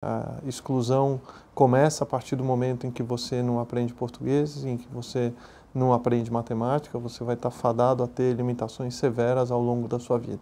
A exclusão começa a partir do momento em que você não aprende português, em que você não aprende matemática, você vai estar fadado a ter limitações severas ao longo da sua vida.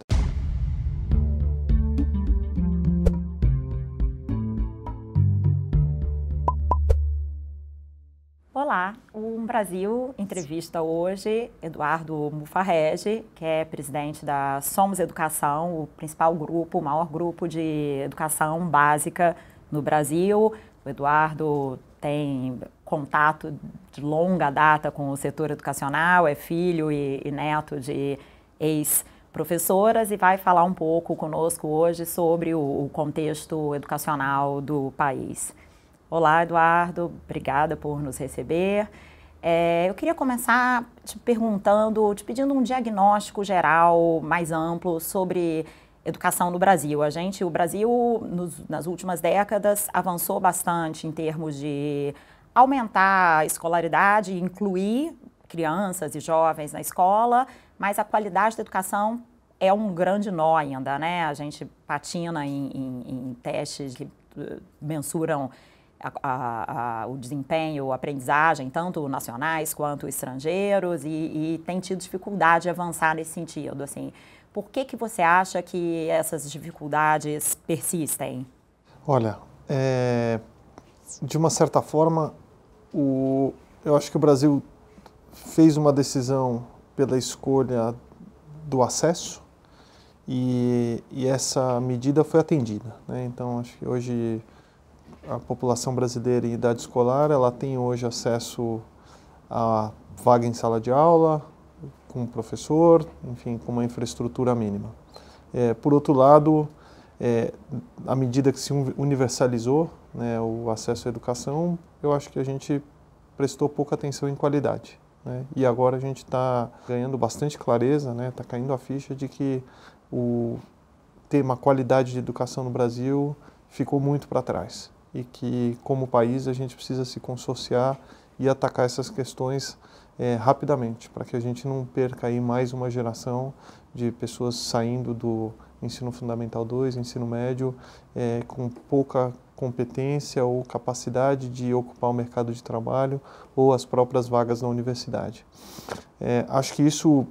Olá, o Brasil entrevista hoje Eduardo Mufarrege, que é presidente da Somos Educação, o principal grupo, o maior grupo de educação básica no Brasil. O Eduardo tem contato de longa data com o setor educacional, é filho e neto de ex-professoras e vai falar um pouco conosco hoje sobre o contexto educacional do país. Olá, Eduardo, obrigada por nos receber. Eu queria começar te pedindo um diagnóstico geral mais amplo sobre educação no Brasil. O Brasil, nas últimas décadas, avançou bastante em termos de aumentar a escolaridade, incluir crianças e jovens na escola, mas a qualidade da educação é um grande nó ainda, né? A gente patina em testes que mensuram o desempenho, a aprendizagem, tanto nacionais quanto estrangeiros, e tem tido dificuldade de avançar nesse sentido. Assim, por que você acha que essas dificuldades persistem? Olha, de uma certa forma, eu acho que o Brasil fez uma decisão pela escolha do acesso e essa medida foi atendida, né? Então, acho que hoje a população brasileira em idade escolar, ela tem hoje acesso a vaga em sala de aula, com professor, enfim, com uma infraestrutura mínima. Por outro lado, à medida que se universalizou, né, o acesso à educação, eu acho que a gente prestou pouca atenção em qualidade, né? E agora a gente está ganhando bastante clareza, né, está caindo a ficha de que o tema qualidade de educação no Brasil ficou muito para trás. E que, como país, a gente precisa se consorciar e atacar essas questões rapidamente, para que a gente não perca aí mais uma geração de pessoas saindo do ensino fundamental 2, ensino médio, com pouca competência ou capacidade de ocupar o mercado de trabalho ou as próprias vagas na universidade. Acho que isso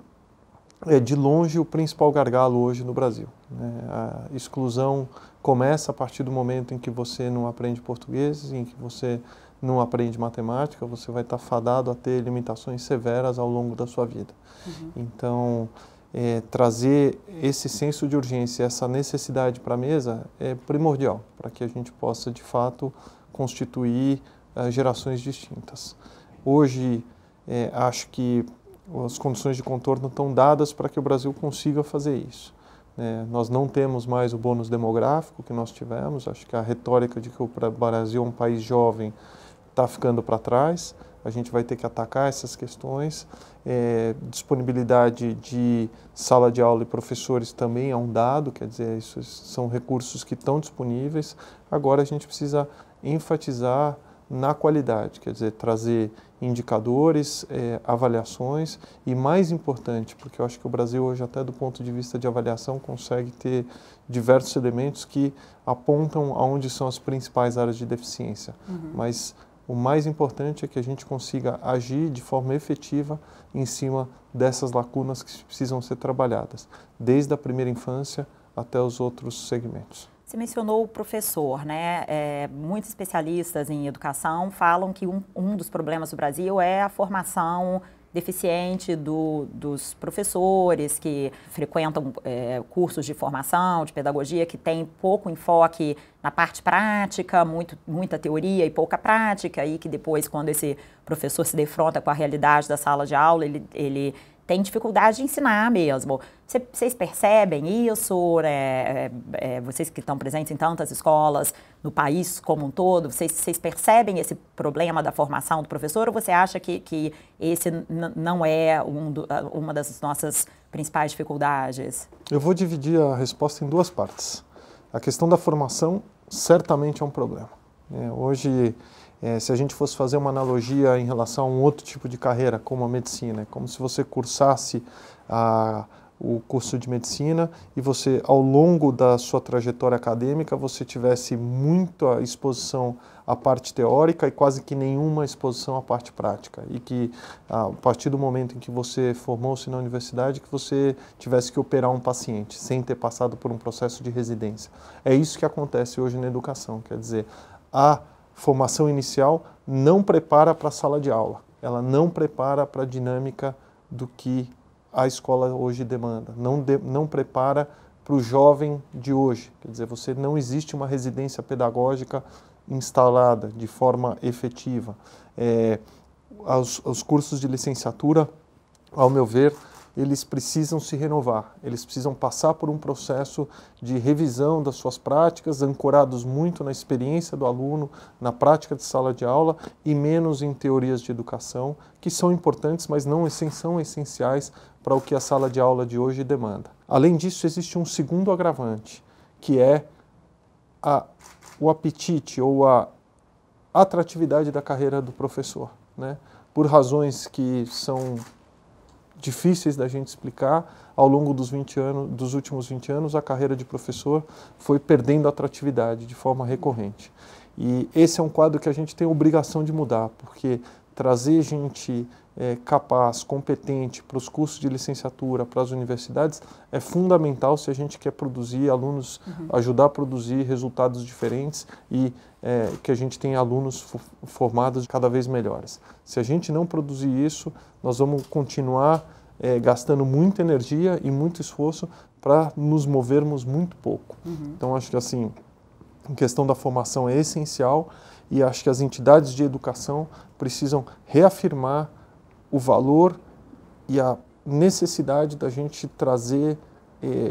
é de longe o principal gargalo hoje no Brasil, né? A exclusão começa a partir do momento em que você não aprende português, em que você não aprende matemática, você vai estar fadado a ter limitações severas ao longo da sua vida. Uhum. Então, trazer esse senso de urgência, essa necessidade para a mesa é primordial para que a gente possa, de fato, constituir gerações distintas. Hoje, acho que as condições de contorno estão dadas para que o Brasil consiga fazer isso. Nós não temos mais o bônus demográfico que nós tivemos. Acho que a retórica de que o Brasil é um país jovem está ficando para trás. A gente vai ter que atacar essas questões. Disponibilidade de sala de aula e professores também é um dado, quer dizer, isso são recursos que estão disponíveis. Agora a gente precisa enfatizar na qualidade, quer dizer, trazer indicadores, avaliações e, mais importante, porque eu acho que o Brasil hoje, até do ponto de vista de avaliação, consegue ter diversos elementos que apontam aonde são as principais áreas de deficiência. Uhum. Mas o mais importante é que a gente consiga agir de forma efetiva em cima dessas lacunas que precisam ser trabalhadas, desde a primeira infância até os outros segmentos. Você mencionou o professor, né? Muitos especialistas em educação falam que um dos problemas do Brasil é a formação deficiente dos professores que frequentam cursos de formação, de pedagogia, que tem pouco enfoque na parte prática, muita teoria e pouca prática, e que depois, quando esse professor se defronta com a realidade da sala de aula, ele tem dificuldade de ensinar mesmo. Vocês percebem isso? Vocês que estão presentes em tantas escolas no país como um todo, vocês percebem esse problema da formação do professor, ou você acha que esse não é uma das nossas principais dificuldades? Eu vou dividir a resposta em duas partes. A questão da formação certamente é um problema. Hoje, se a gente fosse fazer uma analogia em relação a um outro tipo de carreira, como a medicina, como se você cursasse o curso de medicina e você, ao longo da sua trajetória acadêmica, você tivesse muita exposição à parte teórica e quase que nenhuma exposição à parte prática. E que, a partir do momento em que você formou-se na universidade, que você tivesse que operar um paciente, sem ter passado por um processo de residência. É isso que acontece hoje na educação, quer dizer, a formação inicial não prepara para a sala de aula, ela não prepara para a dinâmica do que a escola hoje demanda, não prepara para o jovem de hoje. Quer dizer, não existe uma residência pedagógica instalada de forma efetiva. Os cursos de licenciatura, ao meu ver, eles precisam se renovar, eles precisam passar por um processo de revisão das suas práticas, ancorados muito na experiência do aluno, na prática de sala de aula e menos em teorias de educação, que são importantes, mas não são essenciais para o que a sala de aula de hoje demanda. Além disso, existe um segundo agravante, que é o apetite ou a atratividade da carreira do professor, né? Por razões que são difíceis da gente explicar, ao longo dos últimos 20 anos, a carreira de professor foi perdendo atratividade de forma recorrente. E esse é um quadro que a gente tem a obrigação de mudar, porque trazer gente capaz, competente para os cursos de licenciatura, para as universidades, é fundamental se a gente quer produzir alunos, ajudar a produzir resultados diferentes e que a gente tenha alunos formados cada vez melhores. Se a gente não produzir isso, nós vamos continuar gastando muita energia e muito esforço para nos movermos muito pouco. Então, acho que assim, a questão da formação é essencial e acho que as entidades de educação precisam reafirmar o valor e a necessidade da gente trazer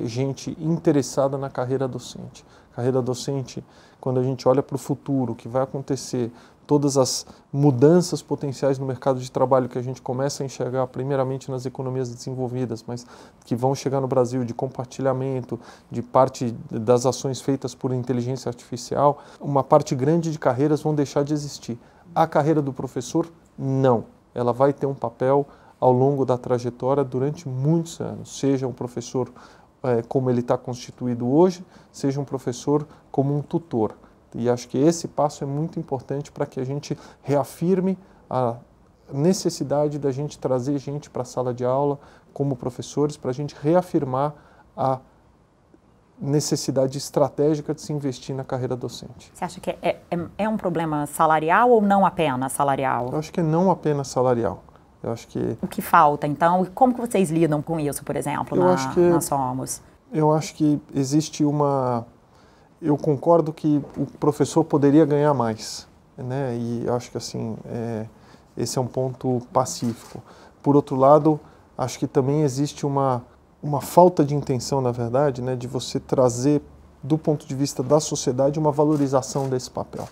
gente interessada na carreira docente. Carreira docente, quando a gente olha para o futuro, o que vai acontecer, todas as mudanças potenciais no mercado de trabalho que a gente começa a enxergar primeiramente nas economias desenvolvidas, mas que vão chegar no Brasil, de compartilhamento, de parte das ações feitas por inteligência artificial, uma parte grande de carreiras vão deixar de existir. A carreira do professor, não. Ela vai ter um papel ao longo da trajetória durante muitos anos, seja um professor como ele está constituído hoje, seja um professor como um tutor. E acho que esse passo é muito importante para que a gente reafirme a necessidade da gente trazer gente para a sala de aula como professores, para a gente reafirmar a necessidade estratégica de se investir na carreira docente. Você acha que é um problema salarial ou não apenas salarial? Eu acho que não apenas salarial. Eu acho que... O que falta, então? E como que vocês lidam com isso, por exemplo, na Somos? Eu acho que existe uma... Eu concordo que o professor poderia ganhar mais, né? E eu acho que assim, esse é um ponto pacífico. Por outro lado, acho que também existe uma falta de intenção, na verdade, né, de você trazer, do ponto de vista da sociedade, uma valorização desse papel.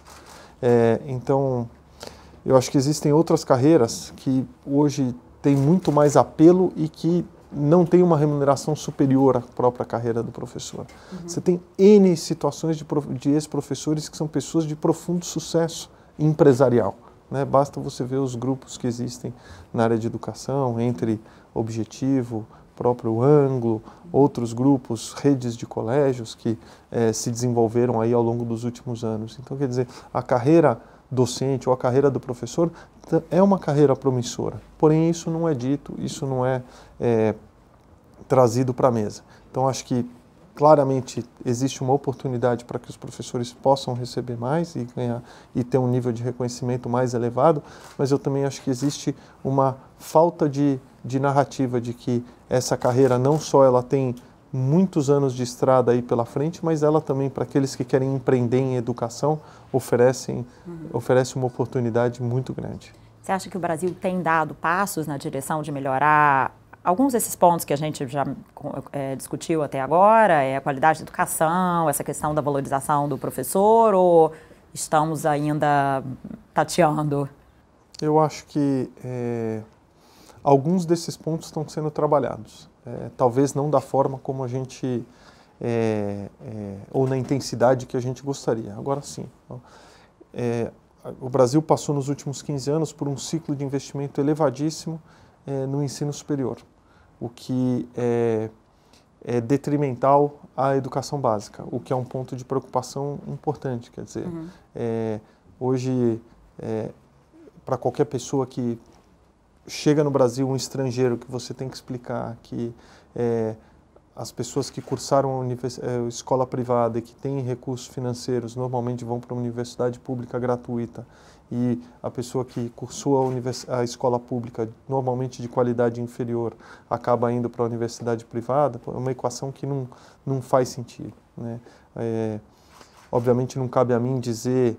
Então, eu acho que existem outras carreiras que hoje têm muito mais apelo e que não tem uma remuneração superior à própria carreira do professor. Você tem N situações de ex-professores que são pessoas de profundo sucesso empresarial, né? Basta você ver os grupos que existem na área de educação, entre Objetivo, próprio Ângulo, outros grupos, redes de colégios que se desenvolveram aí ao longo dos últimos anos. Então, quer dizer, a carreira docente ou a carreira do professor é uma carreira promissora, porém isso não é dito, isso não é trazido para a mesa. Então acho que claramente existe uma oportunidade para que os professores possam receber mais e ganhar e ter um nível de reconhecimento mais elevado, mas eu também acho que existe uma falta de narrativa de que essa carreira não só ela tem muitos anos de estrada aí pela frente, mas ela também, para aqueles que querem empreender em educação, oferece uma oportunidade muito grande. Você acha que o Brasil tem dado passos na direção de melhorar alguns desses pontos que a gente já discutiu até agora, a qualidade da educação, essa questão da valorização do professor, ou estamos ainda tateando? Eu acho que alguns desses pontos estão sendo trabalhados. Talvez não da forma como a gente, ou na intensidade que a gente gostaria. Agora sim, o Brasil passou nos últimos 15 anos por um ciclo de investimento elevadíssimo no ensino superior, o que detrimental à educação básica, o que é um ponto de preocupação importante. Quer dizer, hoje, para qualquer pessoa que chega no Brasil, um estrangeiro, que você tem que explicar que as pessoas que cursaram a escola privada e que têm recursos financeiros normalmente vão para uma universidade pública gratuita, e a pessoa que cursou a escola pública, normalmente de qualidade inferior, acaba indo para a universidade privada, é uma equação que não faz sentido, né? Obviamente não cabe a mim dizer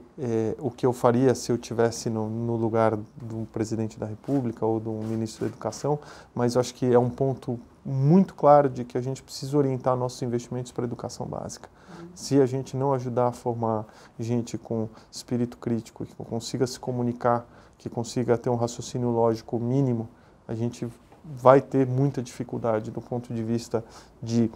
o que eu faria se eu estivesse no lugar do presidente da República ou do ministro da Educação, mas eu acho que é um ponto muito claro de que a gente precisa orientar nossos investimentos para a educação básica. Se a gente não ajudar a formar gente com espírito crítico, que consiga se comunicar, que consiga ter um raciocínio lógico mínimo, a gente vai ter muita dificuldade do ponto de vista de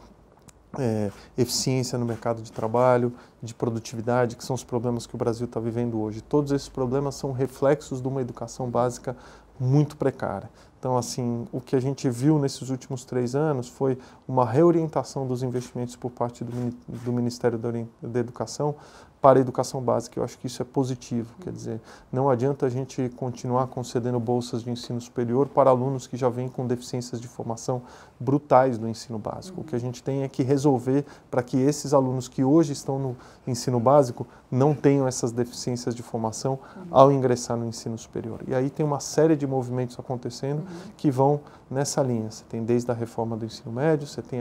eficiência no mercado de trabalho, de produtividade, que são os problemas que o Brasil está vivendo hoje. Todos esses problemas são reflexos de uma educação básica muito precária. Então, assim, o que a gente viu nesses últimos 3 anos foi uma reorientação dos investimentos por parte do Ministério da Educação para a educação básica. Eu acho que isso é positivo, quer dizer, não adianta a gente continuar concedendo bolsas de ensino superior para alunos que já vêm com deficiências de formação brutais no ensino básico. O que a gente tem é que resolver para que esses alunos que hoje estão no ensino básico não tenham essas deficiências de formação ao ingressar no ensino superior. E aí tem uma série de movimentos acontecendo que vão nessa linha. Você tem desde a reforma do ensino médio, você tem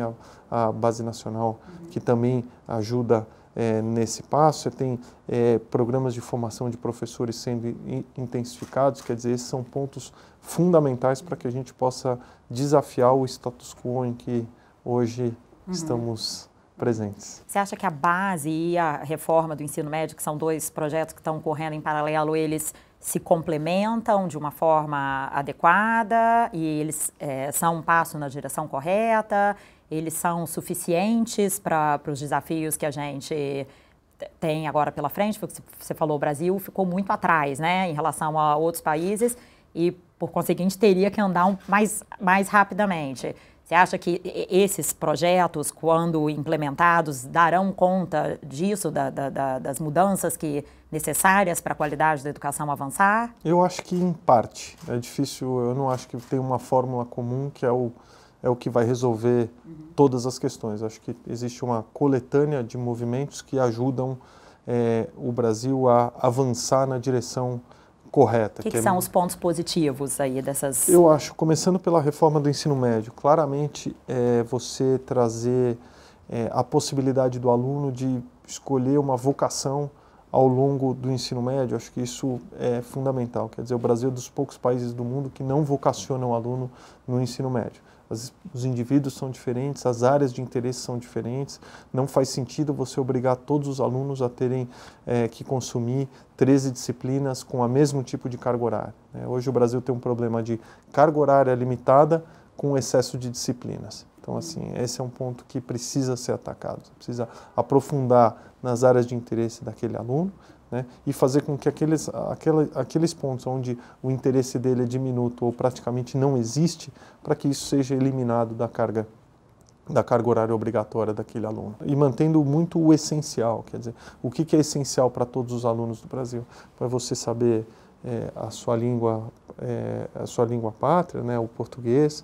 a Base Nacional que também ajuda nesse passo, você tem programas de formação de professores sendo intensificados, quer dizer, esses são pontos fundamentais para que a gente possa desafiar o status quo em que hoje estamos presentes. Você acha que a base e a reforma do ensino médio, que são 2 projetos que estão correndo em paralelo, eles se complementam de uma forma adequada e eles são um passo na direção correta? Eles são suficientes para os desafios que a gente tem agora pela frente? Porque você falou, o Brasil ficou muito atrás, né, em relação a outros países e, por conseguinte, teria que andar mais rapidamente. Você acha que esses projetos, quando implementados, darão conta disso, das mudanças necessárias para a qualidade da educação avançar? Eu acho que, em parte. É difícil, eu não acho que tem uma fórmula comum que é o que vai resolver todas as questões. Acho que existe uma coletânea de movimentos que ajudam o Brasil a avançar na direção correta. O que são os pontos positivos aí dessas... Eu acho, começando pela reforma do ensino médio, claramente você trazer a possibilidade do aluno de escolher uma vocação ao longo do ensino médio. Acho que isso é fundamental. Quer dizer, o Brasil é dos poucos países do mundo que não vocacionam o aluno no ensino médio. Os indivíduos são diferentes, as áreas de interesse são diferentes, não faz sentido você obrigar todos os alunos a terem que consumir 13 disciplinas com o mesmo tipo de carga horária. Hoje o Brasil tem um problema de carga horária limitada com excesso de disciplinas. Então, assim, esse é um ponto que precisa ser atacado, você precisa aprofundar nas áreas de interesse daquele aluno, né, e fazer com que aqueles pontos onde o interesse dele é diminuto ou praticamente não existe, para que isso seja eliminado da carga horária obrigatória daquele aluno. E mantendo muito o essencial, quer dizer, o que é essencial para todos os alunos do Brasil? Para você saber a sua língua pátria, né, o português,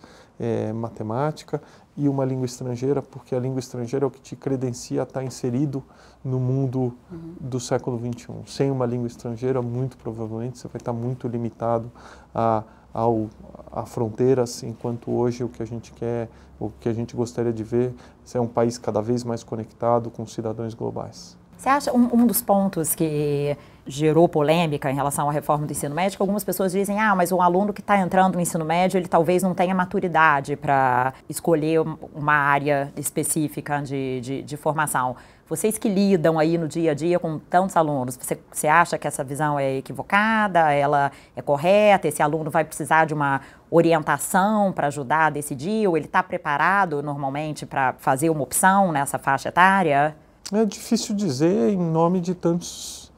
matemática e uma língua estrangeira, porque a língua estrangeira é o que te credencia a estar inserido no mundo do século XXI. Sem uma língua estrangeira, muito provavelmente você vai estar muito limitado a fronteiras, enquanto hoje o que a gente quer, o que a gente gostaria de ver, é um país cada vez mais conectado com cidadãos globais. Você acha um dos pontos que gerou polêmica em relação à reforma do ensino médio, que algumas pessoas dizem, mas um aluno que está entrando no ensino médio, ele talvez não tenha maturidade para escolher uma área específica de formação. Vocês que lidam aí no dia a dia com tantos alunos, você acha que essa visão é equivocada, ela é correta, esse aluno vai precisar de uma orientação para ajudar a decidir, ou ele está preparado normalmente para fazer uma opção nessa faixa etária? É difícil dizer em nome de tantos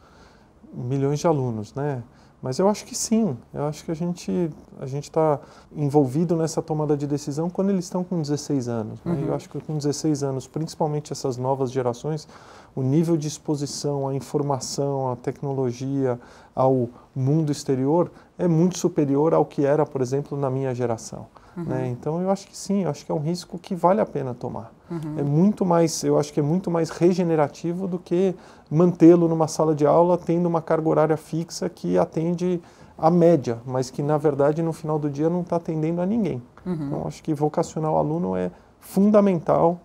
milhões de alunos, né? Mas eu acho que sim, eu acho que a gente está envolvido nessa tomada de decisão quando eles estão com 16 anos. Né? Eu acho que com 16 anos, principalmente essas novas gerações, o nível de exposição à informação, à tecnologia, ao mundo exterior é muito superior ao que era, por exemplo, na minha geração. Né? Então eu acho que sim, eu acho que é um risco que vale a pena tomar. É muito mais, eu acho que é muito mais regenerativo do que mantê-lo numa sala de aula tendo uma carga horária fixa que atende a média, mas que na verdade no final do dia não está atendendo a ninguém. Então acho que vocacionar o aluno é fundamental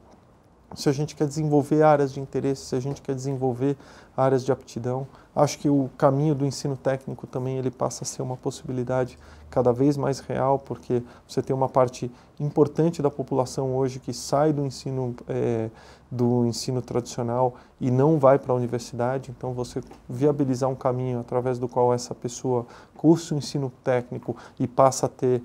se a gente quer desenvolver áreas de interesse, se a gente quer desenvolver áreas de aptidão. Acho que o caminho do ensino técnico também ele passa a ser uma possibilidade cada vez mais real, porque você tem uma parte importante da população hoje que sai do ensino tradicional e não vai para a universidade. Então, você viabilizar um caminho através do qual essa pessoa cursa o ensino técnico e passa a ter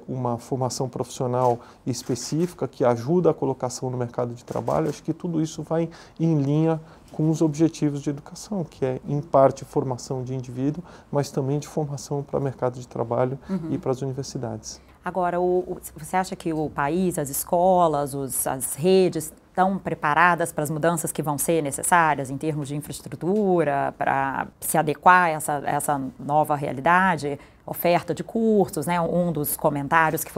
uma formação profissional específica que ajuda a colocação no mercado de trabalho, acho que tudo isso vai em linha com os objetivos de educação, que é, em parte, formação de indivíduo, mas também de formação para o mercado de trabalho e para as universidades. Agora, você acha que o país, as escolas, as redes estão preparadas para as mudanças que vão ser necessárias em termos de infraestrutura, para se adequar a essa nova realidade? Oferta de cursos, né? Um dos comentários que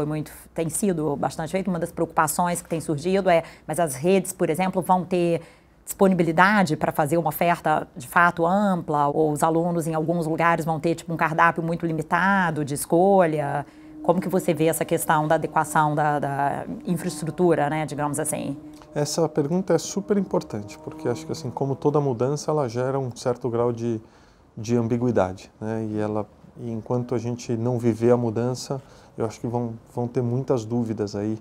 tem sido bastante feito, uma das preocupações que tem surgido mas as redes, por exemplo, vão ter disponibilidade para fazer uma oferta de fato ampla, ou os alunos em alguns lugares vão ter um cardápio muito limitado de escolha? Como que você vê essa questão da adequação da infraestrutura, né, digamos assim? Essa pergunta é super importante, porque acho que assim, como toda mudança, ela gera um certo grau de ambiguidade, né? E enquanto a gente não viver a mudança, eu acho que vão ter muitas dúvidas aí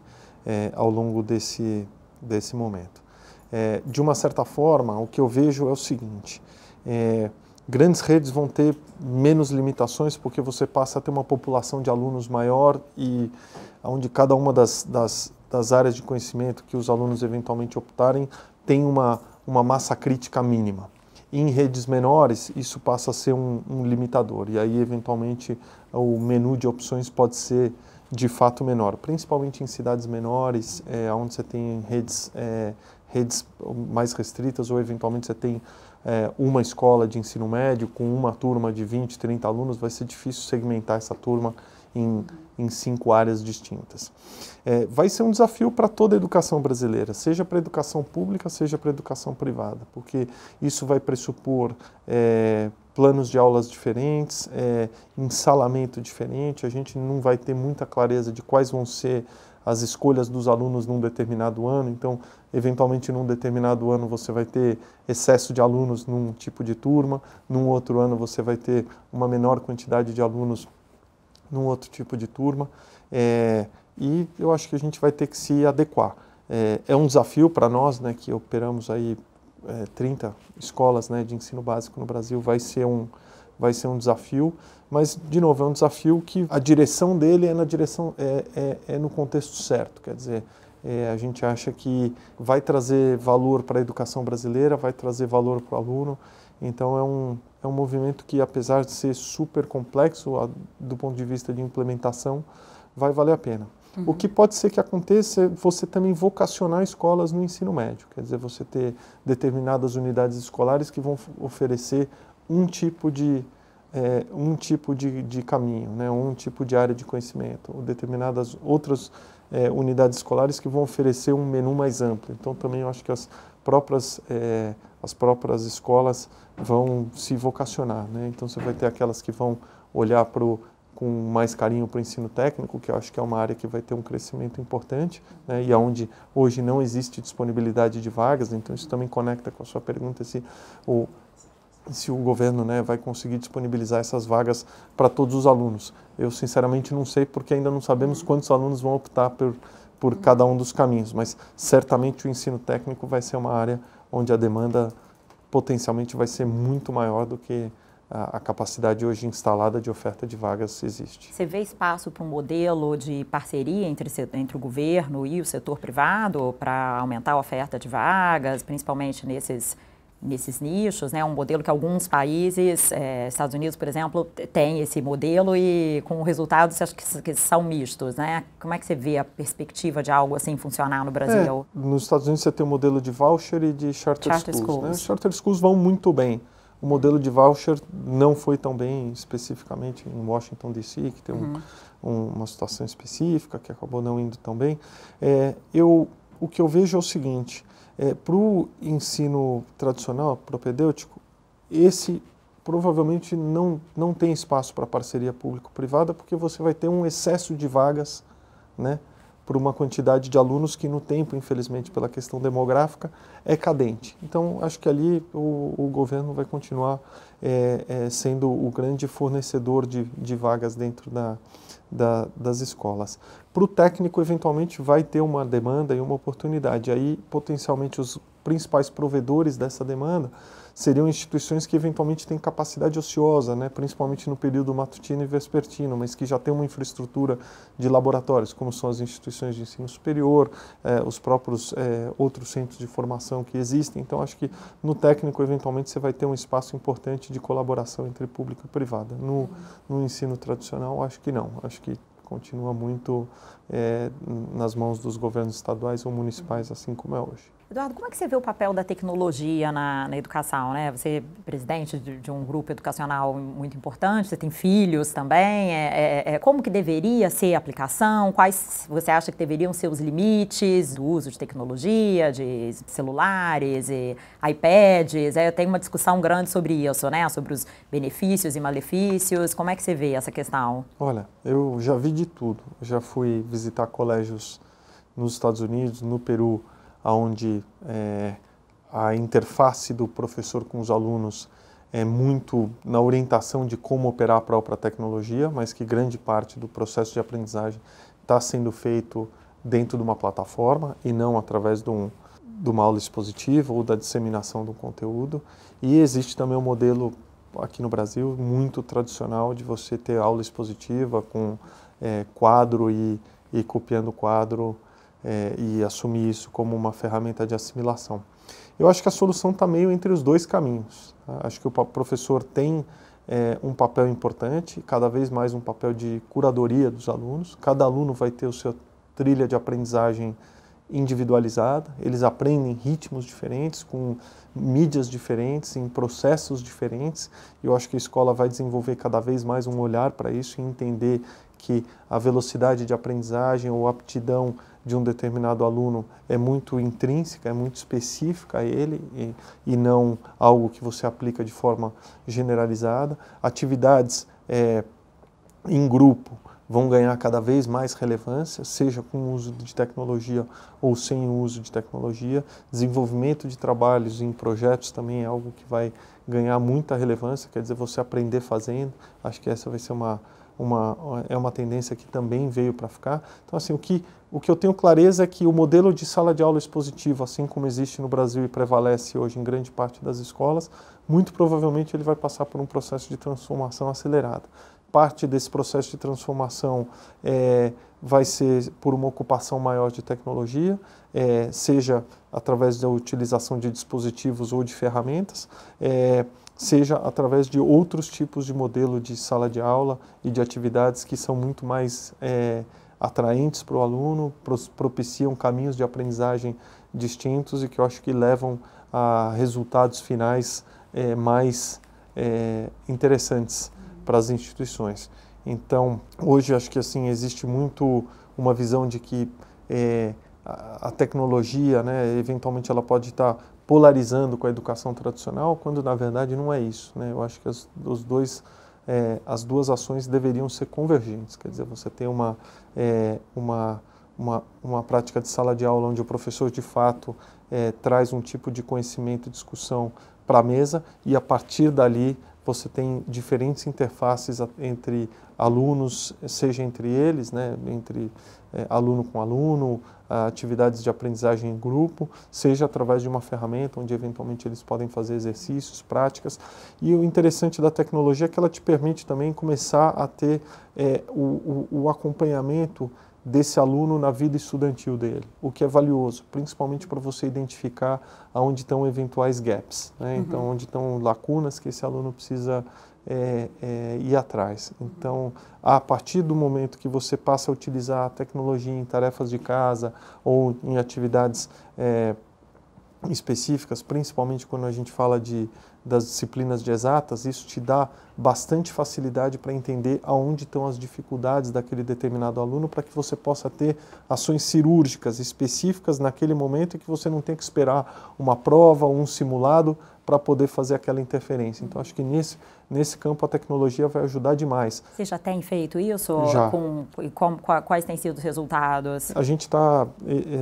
ao longo desse momento. De uma certa forma, o que eu vejo é o seguinte: grandes redes vão ter menos limitações porque você passa a ter uma população de alunos maior e onde cada uma das áreas de conhecimento que os alunos eventualmente optarem tem uma massa crítica mínima. Em redes menores, isso passa a ser um limitador e aí, eventualmente, o menu de opções pode ser de fato menor, principalmente em cidades menores, onde você tem redes mais restritas ou eventualmente você tem uma escola de ensino médio com uma turma de 20, 30 alunos, vai ser difícil segmentar essa turma em 5 áreas distintas. Vai ser um desafio para toda a educação brasileira, seja para a educação pública, seja para a educação privada, porque isso vai pressupor planos de aulas diferentes, ensalamento diferente, a gente não vai ter muita clareza de quais vão ser as escolhas dos alunos num determinado ano, então, eventualmente, num determinado ano você vai ter excesso de alunos num tipo de turma, num outro ano você vai ter uma menor quantidade de alunos num outro tipo de turma, e eu acho que a gente vai ter que se adequar. É um desafio para nós, né, que operamos aí 30 escolas, né, de ensino básico no Brasil, vai ser um desafio, mas, de novo, é um desafio que a direção dele é no contexto certo, quer dizer, a gente acha que vai trazer valor para a educação brasileira, vai trazer valor para o aluno, então é um movimento que, apesar de ser super complexo do ponto de vista de implementação, vai valer a pena. O que pode ser que aconteça é você também vocacionar escolas no ensino médio, quer dizer, você ter determinadas unidades escolares que vão oferecer um tipo de caminho, né, um tipo de área de conhecimento, ou determinadas outras unidades escolares que vão oferecer um menu mais amplo. Então, também eu acho que as próprias escolas vão se vocacionar, né? Então, você vai ter aquelas que vão olhar com mais carinho para o ensino técnico, que eu acho que é uma área que vai ter um crescimento importante, né, e onde hoje não existe disponibilidade de vagas, então isso também conecta com a sua pergunta se o governo, né, vai conseguir disponibilizar essas vagas para todos os alunos. Eu, sinceramente, não sei, porque ainda não sabemos quantos alunos vão optar por cada um dos caminhos, mas certamente o ensino técnico vai ser uma área onde a demanda potencialmente vai ser muito maior do que a capacidade hoje instalada de oferta de vagas existe. Você vê espaço para um modelo de parceria entre o governo e o setor privado para aumentar a oferta de vagas, principalmente nesses nesses nichos, né? Um modelo que alguns países, Estados Unidos, por exemplo, tem esse modelo e com resultados, acho que são mistos, né? Como é que você vê a perspectiva de algo assim funcionar no Brasil? Nos Estados Unidos você tem o modelo de voucher e de charter schools. Né? Os charter schools vão muito bem. O modelo de voucher não foi tão bem especificamente em Washington, D.C., que tem uma situação específica que acabou não indo tão bem. O que eu vejo é o seguinte, para o ensino tradicional, propedêutico, esse provavelmente não tem espaço para parceria público-privada, porque você vai ter um excesso de vagas, né, por uma quantidade de alunos que no tempo, infelizmente, pela questão demográfica, é cadente. Então, acho que ali o governo vai continuar sendo o grande fornecedor de vagas dentro das escolas. Para o técnico, eventualmente, vai ter uma demanda e uma oportunidade. Aí, potencialmente, os principais provedores dessa demanda seriam instituições que eventualmente têm capacidade ociosa, né, principalmente no período matutino e vespertino, mas que já têm uma infraestrutura de laboratórios, como são as instituições de ensino superior, os próprios outros centros de formação que existem. Então, acho que no técnico, eventualmente, você vai ter um espaço importante de colaboração entre público e privada. No ensino tradicional, acho que não. Acho que continua muito nas mãos dos governos estaduais ou municipais, assim como é hoje. Eduardo, como é que você vê o papel da tecnologia na educação, né? Você é presidente de um grupo educacional muito importante, você tem filhos também, como que deveria ser a aplicação? Quais você acha que deveriam ser os limites do uso de tecnologia, de celulares, iPads? Tem uma discussão grande sobre isso, né? Sobre os benefícios e malefícios. Como é que você vê essa questão? Olha, eu já vi de tudo. Eu já fui visitar colégios nos Estados Unidos, no Peru, onde a interface do professor com os alunos é muito na orientação de como operar a própria tecnologia, mas que grande parte do processo de aprendizagem está sendo feito dentro de uma plataforma e não através de uma aula expositiva ou da disseminação do conteúdo. E existe também um modelo aqui no Brasil muito tradicional de você ter aula expositiva com quadro e copiando o quadro e assumir isso como uma ferramenta de assimilação. Eu acho que a solução está meio entre os dois caminhos. Tá? Acho que o professor tem um papel importante, cada vez mais um papel de curadoria dos alunos. Cada aluno vai ter a sua trilha de aprendizagem individualizada, eles aprendem em ritmos diferentes, com mídias diferentes, em processos diferentes. Eu acho que a escola vai desenvolver cada vez mais um olhar para isso e entender que a velocidade de aprendizagem ou aptidão de um determinado aluno é muito intrínseca, é muito específica a ele e não algo que você aplica de forma generalizada. Atividades em grupo vão ganhar cada vez mais relevância, seja com o uso de tecnologia ou sem o uso de tecnologia. Desenvolvimento de trabalhos em projetos também é algo que vai ganhar muita relevância, quer dizer, você aprender fazendo. Acho que essa vai ser uma tendência que também veio para ficar. Então, assim, o que eu tenho clareza é que o modelo de sala de aula expositiva, assim como existe no Brasil e prevalece hoje em grande parte das escolas, muito provavelmente ele vai passar por um processo de transformação acelerada. Parte desse processo de transformação vai ser por uma ocupação maior de tecnologia, seja através da utilização de dispositivos ou de ferramentas, seja através de outros tipos de modelo de sala de aula e de atividades que são muito mais atraentes para o aluno, propiciam caminhos de aprendizagem distintos e que eu acho que levam a resultados finais mais interessantes para as instituições. Então, hoje acho que assim existe muito uma visão de que a tecnologia, né, eventualmente ela pode estar polarizando com a educação tradicional, quando na verdade não é isso, né? Eu acho que as duas ações deveriam ser convergentes, quer dizer, você tem uma prática de sala de aula onde o professor de fato traz um tipo de conhecimento e discussão para a mesa e a partir dali você tem diferentes interfaces entre alunos, seja entre eles, né, entre aluno com aluno, atividades de aprendizagem em grupo, seja através de uma ferramenta onde eventualmente eles podem fazer exercícios, práticas. E o interessante da tecnologia é que ela te permite também começar a ter o acompanhamento desse aluno na vida estudantil dele, o que é valioso, principalmente para você identificar aonde estão eventuais gaps, né? Então, onde estão lacunas que esse aluno precisa ir atrás. Então, a partir do momento que você passa a utilizar a tecnologia em tarefas de casa ou em atividades específicas, principalmente quando a gente fala das disciplinas de exatas, isso te dá bastante facilidade para entender aonde estão as dificuldades daquele determinado aluno, para que você possa ter ações cirúrgicas específicas naquele momento e que você não tenha que esperar uma prova ou um simulado para poder fazer aquela interferência. Então, acho que nesse campo a tecnologia vai ajudar demais. Você já tem feito isso? Já. Quais têm sido os resultados? A gente está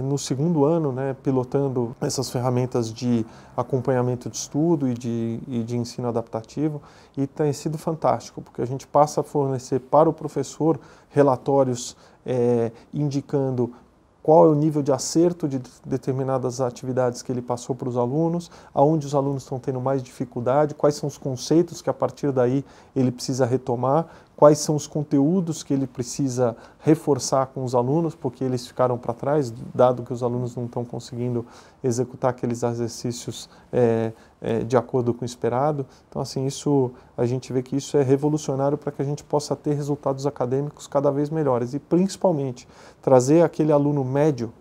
no segundo ano, né, pilotando essas ferramentas de acompanhamento de estudo e de ensino adaptativo, e tem sido fantástico, porque a gente passa a fornecer para o professor relatórios indicando qual é o nível de acerto de determinadas atividades que ele passou para os alunos, aonde os alunos estão tendo mais dificuldade, quais são os conceitos que a partir daí ele precisa retomar, quais são os conteúdos que ele precisa reforçar com os alunos, porque eles ficaram para trás, dado que os alunos não estão conseguindo executar aqueles exercícios de acordo com o esperado. Então, assim, a gente vê que isso é revolucionário para que a gente possa ter resultados acadêmicos cada vez melhores e, principalmente, trazer aquele aluno médio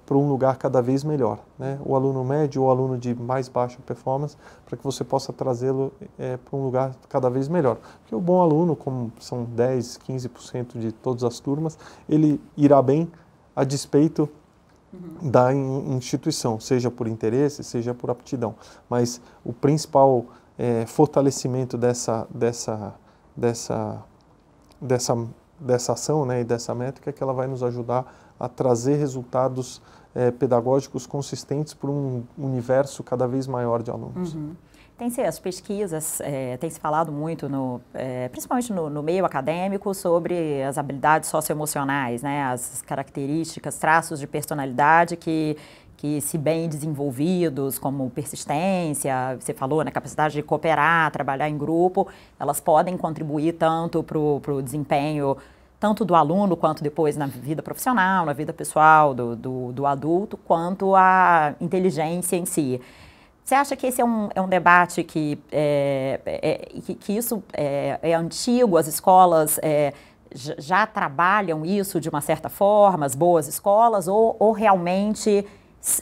para um lugar cada vez melhor, né? O aluno médio ou o aluno de mais baixa performance, para que você possa trazê-lo para um lugar cada vez melhor. Porque o bom aluno, como são 10, 15% de todas as turmas, ele irá bem a despeito da instituição, seja por interesse, seja por aptidão. Mas o principal fortalecimento dessa ação, né, e dessa métrica é que ela vai nos ajudar a trazer resultados pedagógicos consistentes para um universo cada vez maior de alunos. Tem-se as pesquisas, tem-se falado muito, principalmente no meio acadêmico, sobre as habilidades socioemocionais, né, as características, traços de personalidade que se bem desenvolvidos, como persistência, você falou, né, capacidade de cooperar, trabalhar em grupo, elas podem contribuir tanto para o desempenho tanto do aluno, quanto depois na vida profissional, na vida pessoal do adulto, quanto a inteligência em si. Você acha que esse é um debate que isso é antigo, as escolas já trabalham isso de uma certa forma, as boas escolas, ou realmente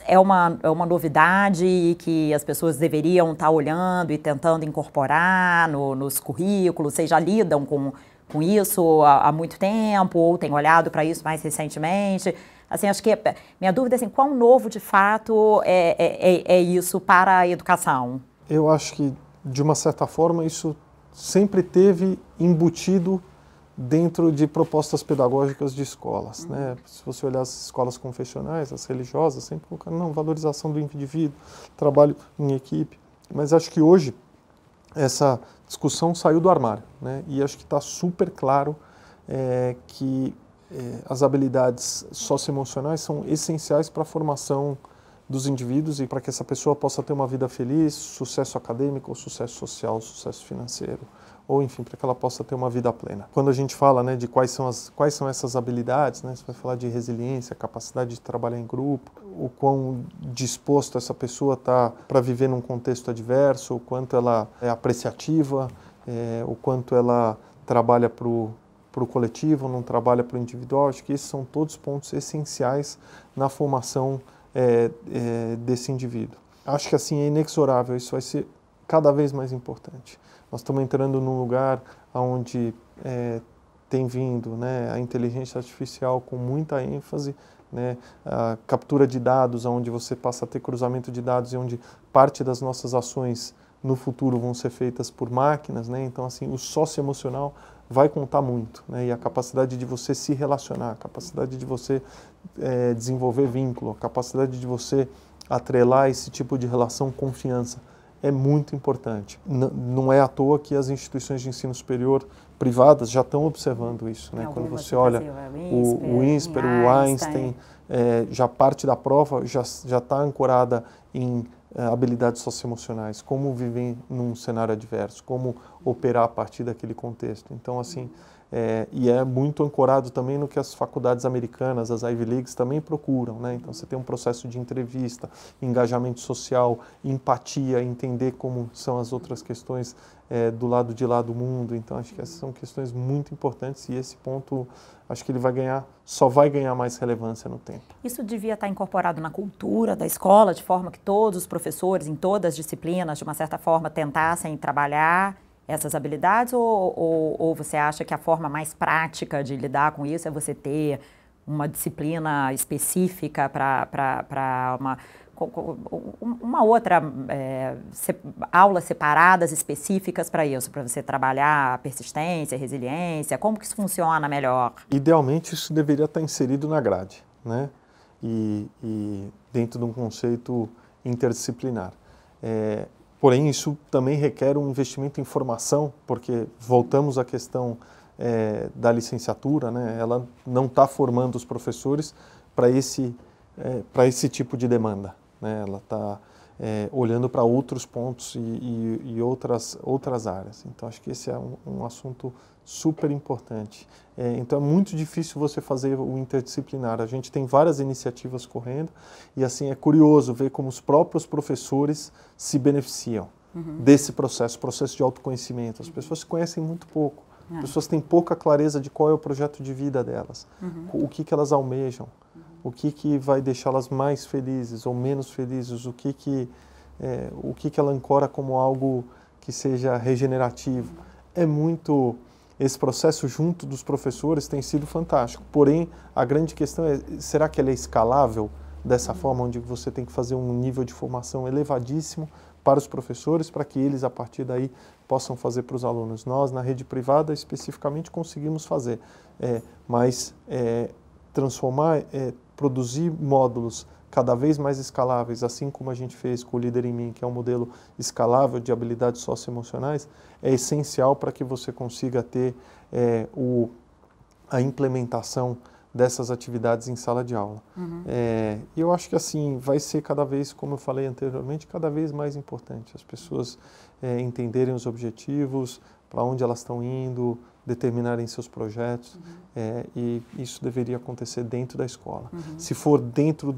é uma novidade e que as pessoas deveriam estar olhando e tentando incorporar nos currículos? Vocês já lidam com isso há muito tempo, ou tem olhado para isso mais recentemente? Assim, acho que minha dúvida é assim, quão novo de fato é isso para a educação? Eu acho que, de uma certa forma, isso sempre teve embutido dentro de propostas pedagógicas de escolas, né? Se você olhar as escolas confessionais, as religiosas, sempre colocando valorização do indivíduo, trabalho em equipe. Mas acho que hoje essa discussão saiu do armário, né? E acho que está super claro que as habilidades socioemocionais são essenciais para a formação dos indivíduos e para que essa pessoa possa ter uma vida feliz, sucesso acadêmico, ou sucesso social, sucesso financeiro, ou enfim, para que ela possa ter uma vida plena. Quando a gente fala, né, de quais são essas habilidades, né, você vai falar de resiliência, capacidade de trabalhar em grupo, o quão disposto essa pessoa está para viver num contexto adverso, o quanto ela é apreciativa, o quanto ela trabalha para o coletivo, não trabalha para o individual. Acho que esses são todos pontos essenciais na formação desse indivíduo. Acho que assim é inexorável, isso vai ser cada vez mais importante. Nós estamos entrando num lugar onde tem vindo, né, a inteligência artificial com muita ênfase, né, a captura de dados, onde você passa a ter cruzamento de dados e onde parte das nossas ações no futuro vão ser feitas por máquinas, né? Então, assim, o socioemocional vai contar muito, né? E a capacidade de você se relacionar, a capacidade de você desenvolver vínculo, a capacidade de você atrelar esse tipo de relação confiança é muito importante. Não é à toa que as instituições de ensino superior privadas já estão observando isso, né? Quando você olha o INSPER, o Einstein, já parte da prova já está ancorada em habilidades socioemocionais, como viver num cenário adverso, como operar a partir daquele contexto. Então, assim, e é muito ancorado também no que as faculdades americanas, as Ivy Leagues, também procuram, né? Então, você tem um processo de entrevista, engajamento social, empatia, entender como são as outras questões do lado de lá do mundo. Então, acho que essas são questões muito importantes e esse ponto, acho que ele só vai ganhar mais relevância no tempo. Isso devia estar incorporado na cultura da escola, de forma que todos os professores, em todas as disciplinas, de uma certa forma, tentassem trabalhar essas habilidades, ou você acha que a forma mais prática de lidar com isso é você ter uma disciplina específica para uma outra aulas separadas específicas para isso, para você trabalhar persistência, resiliência? Como que isso funciona melhor? Idealmente, isso deveria estar inserido na grade, né? E dentro de um conceito interdisciplinar. Porém, isso também requer um investimento em formação, porque voltamos à questão da licenciatura, né? Ela não está formando os professores para esse tipo de demanda, né? Ela está olhando para outros pontos e outras áreas. Então, acho que esse é um assunto super importante. Então, é muito difícil você fazer o interdisciplinar. A gente tem várias iniciativas correndo e, assim, é curioso ver como os próprios professores se beneficiam desse processo de autoconhecimento. As pessoas se conhecem muito pouco. As pessoas têm pouca clareza de qual é o projeto de vida delas, o que elas almejam, o que vai deixá-las mais felizes ou menos felizes, o que ela ancora como algo que seja regenerativo. Esse processo junto dos professores tem sido fantástico. Porém, a grande questão é, será que ele é escalável dessa forma, onde você tem que fazer um nível de formação elevadíssimo para os professores, para que eles, a partir daí, possam fazer para os alunos? Nós, na rede privada, especificamente, conseguimos fazer, mas produzir módulos cada vez mais escaláveis, assim como a gente fez com o Líder em Mim, que é um modelo escalável de habilidades socioemocionais, é essencial para que você consiga ter a implementação dessas atividades em sala de aula. E eu acho que assim vai ser cada vez, como eu falei anteriormente, cada vez mais importante. As pessoas entenderem os objetivos, para onde elas estão indo, determinarem seus projetos, e isso deveria acontecer dentro da escola. Se for dentro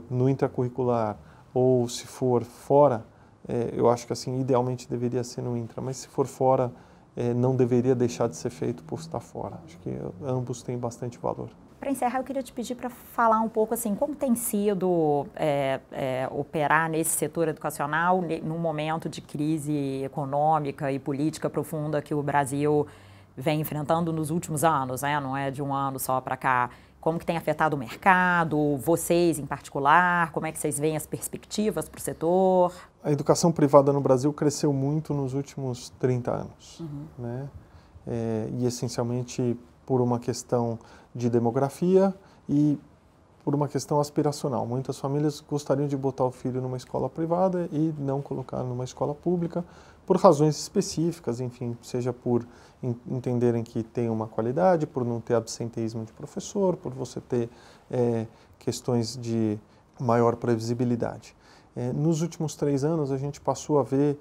no intracurricular ou se for fora, eu acho que assim idealmente deveria ser no intra, mas se for fora, não deveria deixar de ser feito por estar fora. Acho que ambos têm bastante valor. Para encerrar, eu queria te pedir para falar um pouco assim, como tem sido operar nesse setor educacional num momento de crise econômica e política profunda que o Brasil vem enfrentando nos últimos anos, né? Não é de um ano só para cá. Como que tem afetado o mercado, vocês em particular, como é que vocês veem as perspectivas para o setor? A educação privada no Brasil cresceu muito nos últimos 30 anos, né? E essencialmente por uma questão de demografia e por uma questão aspiracional. Muitas famílias gostariam de botar o filho numa escola privada e não colocar numa escola pública por razões específicas, enfim, seja por entenderem que tem uma qualidade, por não ter absenteísmo de professor, por você ter questões de maior previsibilidade. Nos últimos 3 anos, a gente passou a ver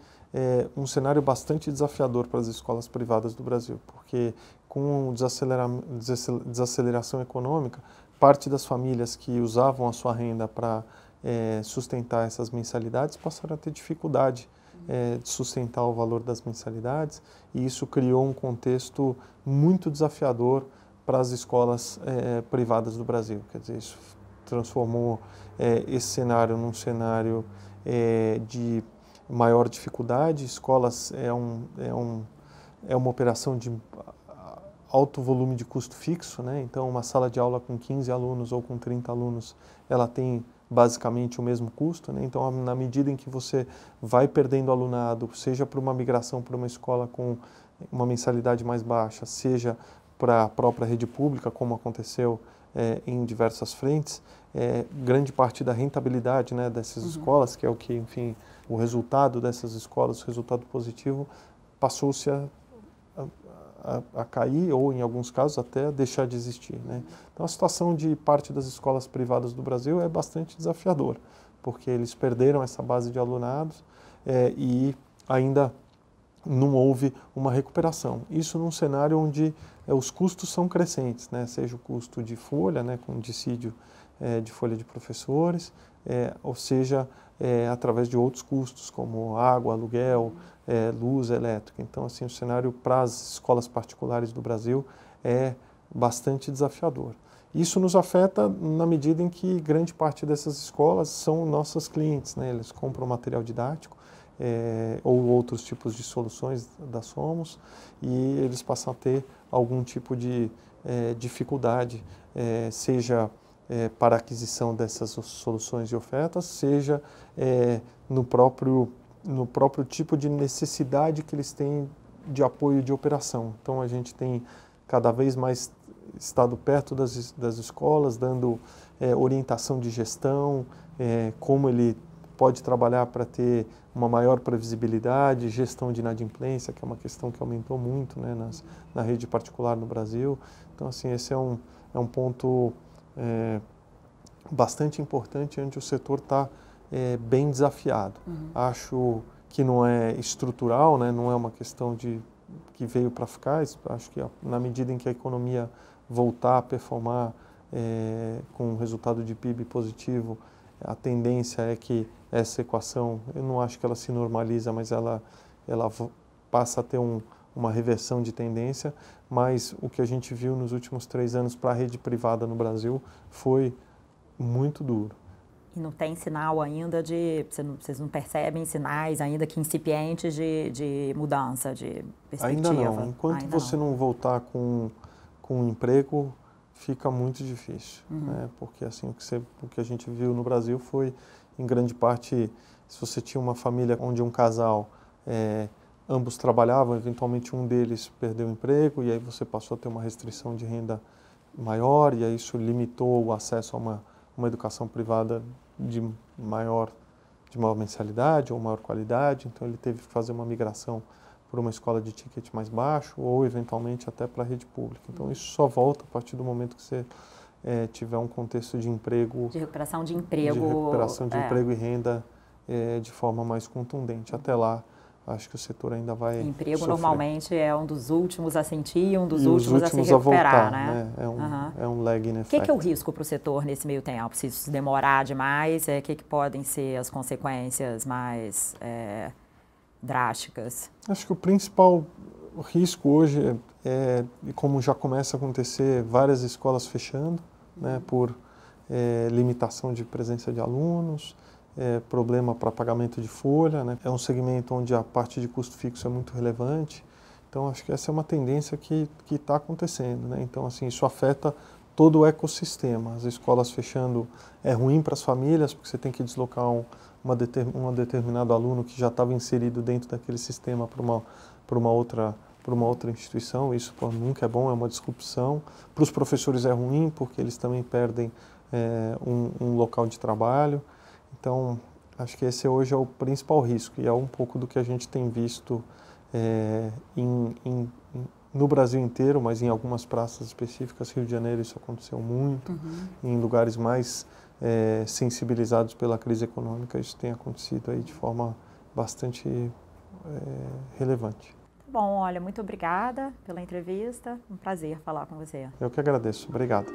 um cenário bastante desafiador para as escolas privadas do Brasil, porque com desaceleração econômica, parte das famílias que usavam a sua renda para sustentar essas mensalidades passaram a ter dificuldade de sustentar o valor das mensalidades, e isso criou um contexto muito desafiador para as escolas privadas do Brasil. Quer dizer, isso transformou esse cenário num cenário de maior dificuldade. Escolas é uma operação de alto volume de custo fixo, né? Então, uma sala de aula com 15 alunos ou com 30 alunos, ela tem basicamente o mesmo custo, né? Então, na medida em que você vai perdendo alunado, seja por uma migração para uma escola com uma mensalidade mais baixa, seja para a própria rede pública, como aconteceu em diversas frentes, grande parte da rentabilidade, né, dessas escolas, que é o que, enfim, o resultado dessas escolas, o resultado positivo, passou-se a cair ou, em alguns casos, até deixar de existir, né? Então, a situação de parte das escolas privadas do Brasil é bastante desafiadora, porque eles perderam essa base de alunados e ainda não houve uma recuperação. Isso num cenário onde os custos são crescentes, né? Seja o custo de folha, né, com dissídio de folha de professores, ou seja, através de outros custos, como água, aluguel, luz, elétrica. Então, assim, o cenário para as escolas particulares do Brasil é bastante desafiador. Isso nos afeta na medida em que grande parte dessas escolas são nossas clientes, né? Eles compram material didático, ou outros tipos de soluções da Somos, e eles passam a ter algum tipo de dificuldade, seja para a aquisição dessas soluções e ofertas, seja no próprio tipo de necessidade que eles têm de apoio de operação. Então, a gente tem cada vez mais estado perto das escolas, dando orientação de gestão, como ele pode trabalhar para ter uma maior previsibilidade, gestão de inadimplência, que é uma questão que aumentou muito, né, na rede particular no Brasil. Então, assim, esse é um ponto bastante importante, onde o setor está bem desafiado. Acho que não é estrutural, né, não é uma questão que veio para ficar. Acho que na medida em que a economia voltar a performar com um resultado de PIB positivo, a tendência é que essa equação, eu não acho que ela se normaliza, mas ela passa a ter uma reversão de tendência. Mas o que a gente viu nos últimos 3 anos para a rede privada no Brasil foi muito duro. E não tem sinal ainda vocês não percebem sinais ainda que incipientes de mudança, de perspectiva? Ainda não. Enquanto você não voltar com um emprego, fica muito difícil, né? Porque assim, o que a gente viu no Brasil foi, em grande parte, se você tinha uma família onde um casal, ambos trabalhavam, eventualmente um deles perdeu o emprego, e aí você passou a ter uma restrição de renda maior, e aí isso limitou o acesso a uma educação privada de maior mensalidade ou maior qualidade. Então ele teve que fazer uma migração por uma escola de ticket mais baixo, ou eventualmente até para a rede pública. Então isso só volta a partir do momento que você tiver um contexto de emprego... De recuperação de emprego. De recuperação de emprego e renda de forma mais contundente. Até lá, acho que o setor ainda vai Emprego sofrer. Normalmente é um dos últimos a sentir, um dos e últimos a se recuperar, voltar, né? É um lagging effect. O que é o risco para o setor nesse meio tempo? Se isso demorar demais, o que podem ser as consequências mais drásticas? Acho que o principal risco hoje e como já começa a acontecer, várias escolas fechando, né, por limitação de presença de alunos, problema para pagamento de folha, né? É um segmento onde a parte de custo fixo é muito relevante. Então, acho que essa é uma tendência que está acontecendo, né? Então, assim, isso afeta todo o ecossistema. As escolas fechando é ruim para as famílias, porque você tem que deslocar um determinado aluno que já estava inserido dentro daquele sistema para uma outra instituição. Isso nunca é bom, é uma disrupção. Para os professores é ruim, porque eles também perdem um local de trabalho. Então, acho que esse hoje é o principal risco, e é um pouco do que a gente tem visto no Brasil inteiro, mas em algumas praças específicas. Rio de Janeiro isso aconteceu muito, em lugares mais sensibilizados pela crise econômica, isso tem acontecido aí de forma bastante relevante. Bom, olha, muito obrigada pela entrevista, um prazer falar com você. Eu que agradeço, obrigado.